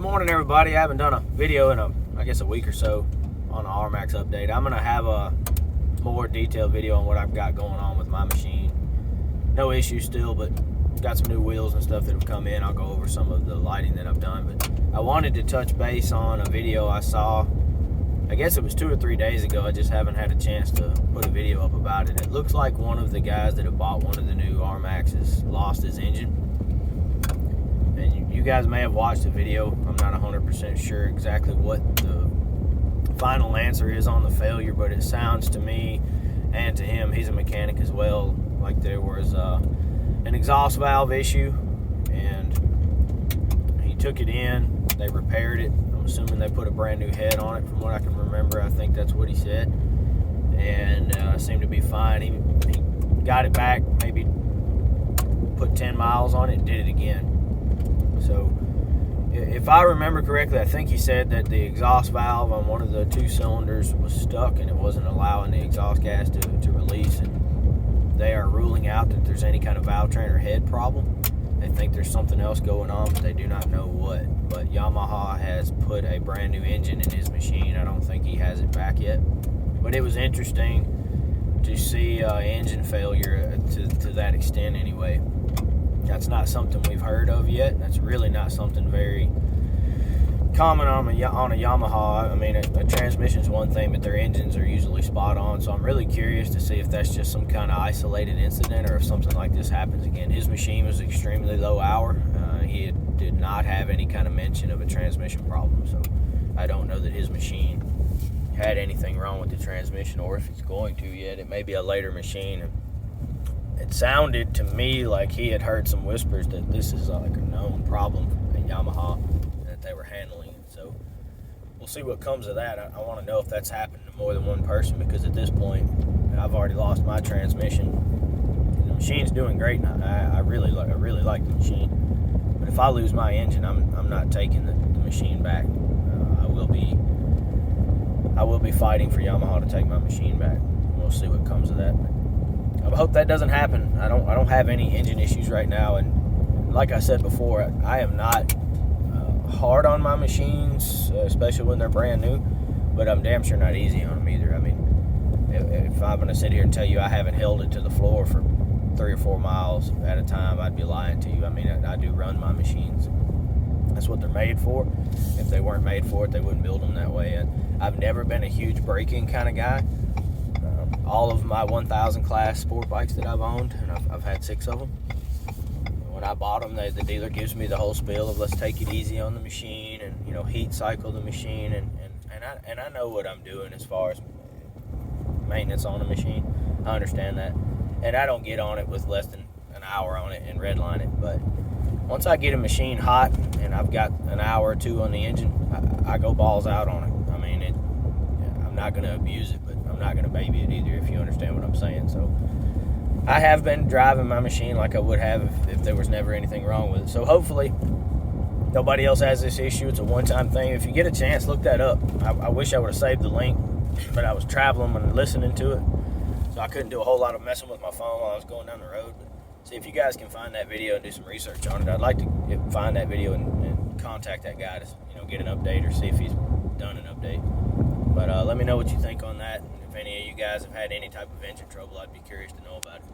Good morning, everybody. I haven't done a video in I guess a week or so on the Rmax update. I'm gonna have a more detailed video on what I've got going on with my machine. No issues still, but got some new wheels and stuff that have come in. I'll go over some of the lighting that I've done, but I wanted to touch base on a video I saw. I guess it was 2 or 3 days ago. I just haven't had a chance to put a video up about it. It looks like one of the guys that have bought one of the new Rmaxes lost his engine. And you guys may have watched the video. I'm not 100% sure exactly what the final answer is on the failure, but it sounds to me and to him, he's a mechanic as well, like there was an exhaust valve issue, and he took it in, they repaired it. I'm assuming they put a brand new head on it from what I can remember. I think that's what he said, and seemed to be fine. He got it back, maybe put 10 miles on it and did it again. So if I remember correctly, I think he said that the exhaust valve on one of the 2 cylinders was stuck and it wasn't allowing the exhaust gas to release, and they are ruling out that there's any kind of valve train or head problem. They think there's something else going on, but they do not know what. But Yamaha has put a brand new engine in his machine. I don't think he has it back yet, but it was interesting to see engine failure to that extent anyway. That's not something we've heard of yet. That's really not something very common on a Yamaha. I mean, a transmission's one thing, but their engines are usually spot on. So I'm really curious to see if that's just some kind of isolated incident or if something like this happens again. His machine was extremely low hour. He did not have any kind of mention of a transmission problem. So I don't know that his machine had anything wrong with the transmission, or if it's going to yet. It may be a later machine. It sounded to me like he had heard some whispers that this is like a known problem at Yamaha, that they were handling it. So we'll see what comes of that. I want to know if that's happened to more than one person, because at this point, I've already lost my transmission. The machine's doing great, and I really like the machine. But if I lose my engine, I'm not taking the machine back. I will be fighting for Yamaha to take my machine back. We'll see what comes of that. I hope that doesn't happen. I don't have any engine issues right now, and like I said before, I am not hard on my machines, especially when they're brand new, but I'm damn sure not easy on them either. I mean, if I'm going to sit here and tell you I haven't held it to the floor for 3 or 4 miles at a time, I'd be lying to you. I mean, I do run my machines. That's what they're made for. If they weren't made for it, they wouldn't build them that way. And I've never been a huge braking kind of guy. All of my 1000 class sport bikes that I've owned, and I've had 6 of them. When I bought them, the dealer gives me the whole spiel of let's take it easy on the machine, and heat cycle the machine, and I know what I'm doing as far as maintenance on the machine. I understand that, and I don't get on it with less than an hour on it and redline it. But once I get a machine hot and I've got an hour or 2 on the engine, I go balls out on it. I mean, I'm not going to abuse it, but I'm not going to baby it either, if you understand what I'm saying. So I have been driving my machine like I would have if there was never anything wrong with it. So hopefully nobody else has this issue. It's a one-time thing. If you get a chance, look that up. I wish I would have saved the link, but I was traveling and listening to it, so I couldn't do a whole lot of messing with my phone while I was going down the road. But see if you guys can find that video and do some research on it. I'd like to find that video and contact that guy to get an update, or see if he's done an update. But let me know what you think on that. If any of you guys have had any type of engine trouble, I'd be curious to know about it.